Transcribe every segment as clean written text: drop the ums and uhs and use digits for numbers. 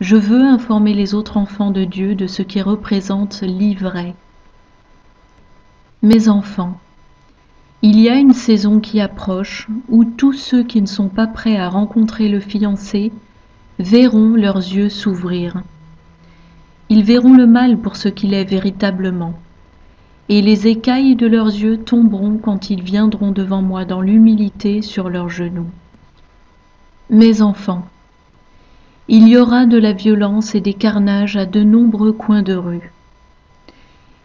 Je veux informer les autres enfants de Dieu de ce qui représente l'ivraie. Mes enfants, il y a une saison qui approche où tous ceux qui ne sont pas prêts à rencontrer le fiancé verront leurs yeux s'ouvrir. Ils verront le mal pour ce qu'il est véritablement, et les écailles de leurs yeux tomberont quand ils viendront devant moi dans l'humilité sur leurs genoux. Mes enfants, il y aura de la violence et des carnages à de nombreux coins de rue.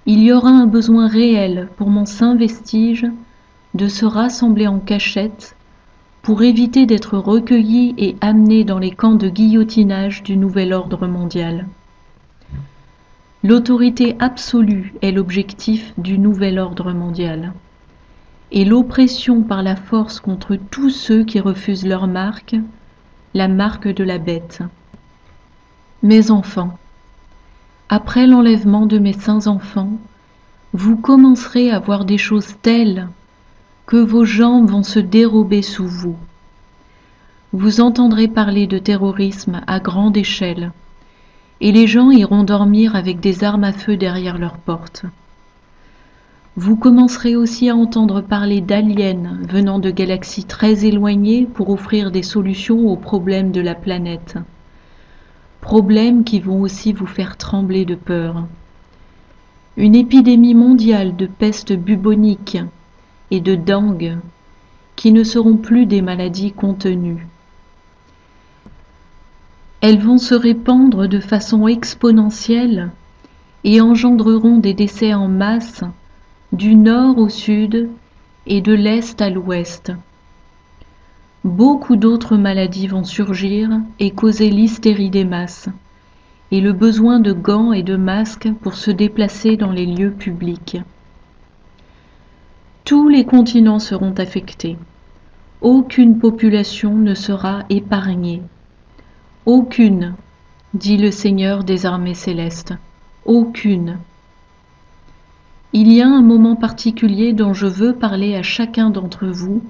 Il y aura un besoin réel pour mon saint vestige de se rassembler en cachette pour éviter d'être recueillis et amenés dans les camps de guillotinage du nouvel ordre mondial. L'autorité absolue est l'objectif du nouvel ordre mondial, et l'oppression par la force contre tous ceux qui refusent leur marque, la marque de la bête. Mes enfants, après l'enlèvement de mes saints enfants, vous commencerez à voir des choses telles que vos jambes vont se dérober sous vous. Vous entendrez parler de terrorisme à grande échelle, et les gens iront dormir avec des armes à feu derrière leurs portes. Vous commencerez aussi à entendre parler d'aliens venant de galaxies très éloignées pour offrir des solutions aux problèmes de la planète. Problèmes qui vont aussi vous faire trembler de peur. Une épidémie mondiale de peste bubonique et de dengue qui ne seront plus des maladies contenues. Elles vont se répandre de façon exponentielle et engendreront des décès en masse du nord au sud et de l'est à l'ouest. Beaucoup d'autres maladies vont surgir et causer l'hystérie des masses et le besoin de gants et de masques pour se déplacer dans les lieux publics. Tous les continents seront affectés. Aucune population ne sera épargnée. Aucune, dit le Seigneur des armées célestes. Aucune. Il y a un moment particulier dont je veux parler à chacun d'entre vous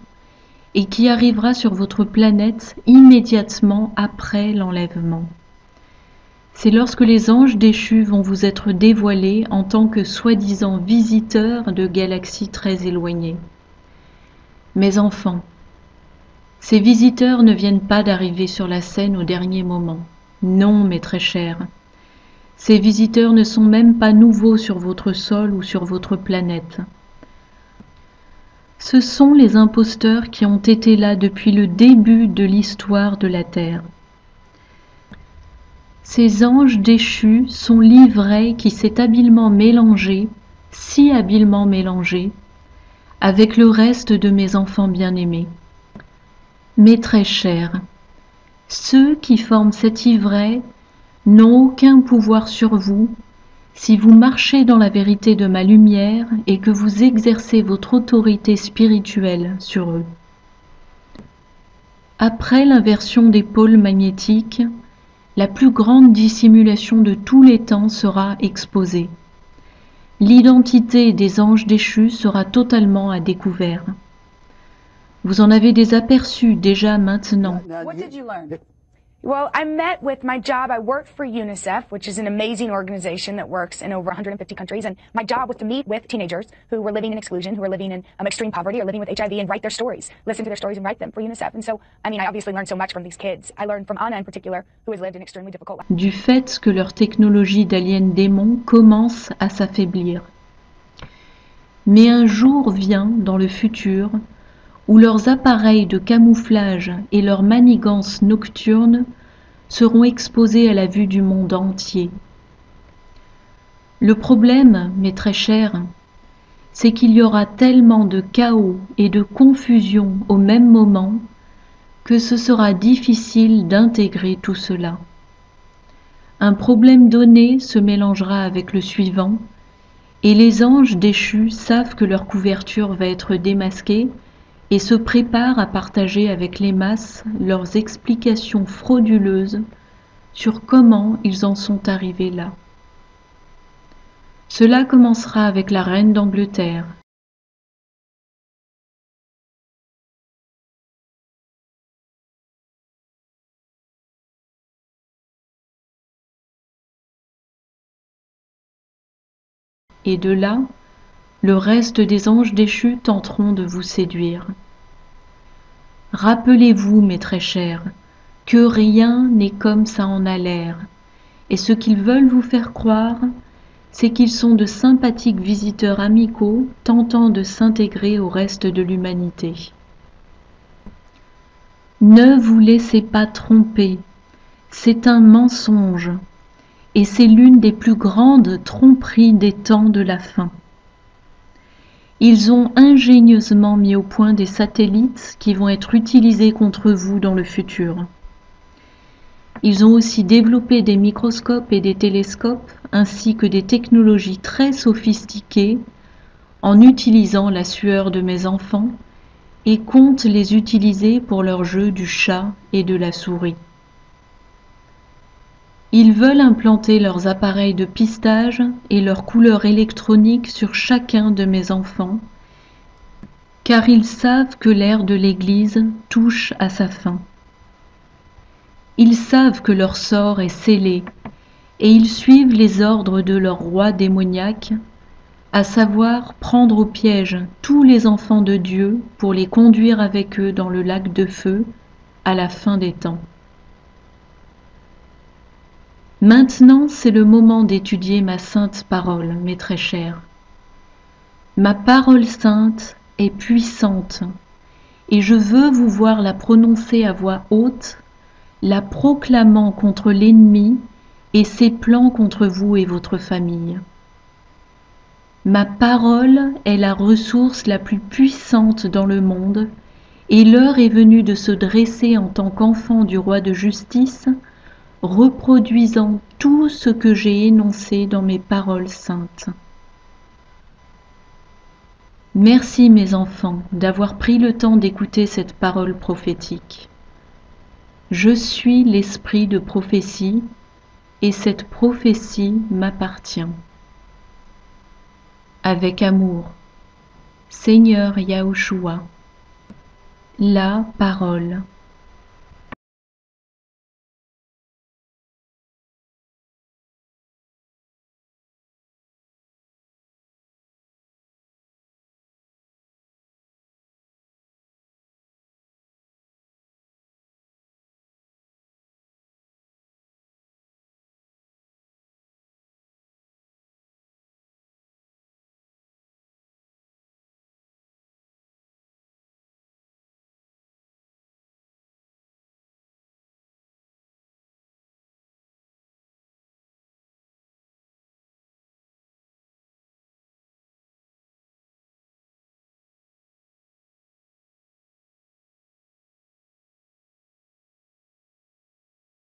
et qui arrivera sur votre planète immédiatement après l'enlèvement. C'est lorsque les anges déchus vont vous être dévoilés en tant que soi-disant visiteurs de galaxies très éloignées. Mes enfants, ces visiteurs ne viennent pas d'arriver sur la scène au dernier moment. Non, mes très chers. Ces visiteurs ne sont même pas nouveaux sur votre sol ou sur votre planète. Ce sont les imposteurs qui ont été là depuis le début de l'histoire de la Terre. Ces anges déchus sont l'ivraie qui s'est habilement mélangée, si habilement mélangée, avec le reste de mes enfants bien-aimés. Mes très chers, ceux qui forment cette ivraie n'ont aucun pouvoir sur vous si vous marchez dans la vérité de ma lumière et que vous exercez votre autorité spirituelle sur eux. Après l'inversion des pôles magnétiques, la plus grande dissimulation de tous les temps sera exposée. L'identité des anges déchus sera totalement à découvert. Vous en avez des aperçus déjà maintenant. What did you learn? Well, I met with my job. I worked for UNICEF, which is an amazing organization that works in over 150 countries. And my job was to meet with teenagers who were living in exclusion, who were living in extreme poverty or living with HIV and write their stories, listen to their stories and write them for UNICEF. And so, I mean, I obviously learned so much from these kids. I learned from Anna in particular, who has lived an extremely difficult life. Du fait que leur technologie d'aliens démons commence à s'affaiblir. Mais un jour vient dans le futur où leurs appareils de camouflage et leurs manigances nocturnes seront exposés à la vue du monde entier. Le problème, mes très chers, c'est qu'il y aura tellement de chaos et de confusion au même moment que ce sera difficile d'intégrer tout cela. Un problème donné se mélangera avec le suivant, et les anges déchus savent que leur couverture va être démasquée et se préparent à partager avec les masses leurs explications frauduleuses sur comment ils en sont arrivés là. Cela commencera avec la reine d'Angleterre, et de là, le reste des anges déchus tenteront de vous séduire. Rappelez-vous, mes très chers, que rien n'est comme ça en a l'air, et ce qu'ils veulent vous faire croire, c'est qu'ils sont de sympathiques visiteurs amicaux tentant de s'intégrer au reste de l'humanité. Ne vous laissez pas tromper, c'est un mensonge, et c'est l'une des plus grandes tromperies des temps de la fin. Ils ont ingénieusement mis au point des satellites qui vont être utilisés contre vous dans le futur. Ils ont aussi développé des microscopes et des télescopes, ainsi que des technologies très sophistiquées, en utilisant la sueur de mes enfants, et comptent les utiliser pour leur jeu du chat et de la souris. Ils veulent implanter leurs appareils de pistage et leurs couleurs électroniques sur chacun de mes enfants, car ils savent que l'ère de l'Église touche à sa fin. Ils savent que leur sort est scellé, et ils suivent les ordres de leur roi démoniaque, à savoir prendre au piège tous les enfants de Dieu pour les conduire avec eux dans le lac de feu à la fin des temps. Maintenant, c'est le moment d'étudier ma sainte parole, mes très chers. Ma parole sainte est puissante, et je veux vous voir la prononcer à voix haute, la proclamant contre l'ennemi et ses plans contre vous et votre famille. Ma parole est la ressource la plus puissante dans le monde, et l'heure est venue de se dresser en tant qu'enfant du roi de justice, reproduisant tout ce que j'ai énoncé dans mes paroles saintes. Merci mes enfants d'avoir pris le temps d'écouter cette parole prophétique. Je suis l'esprit de prophétie, et cette prophétie m'appartient. Avec amour, Seigneur Yahushua, la parole.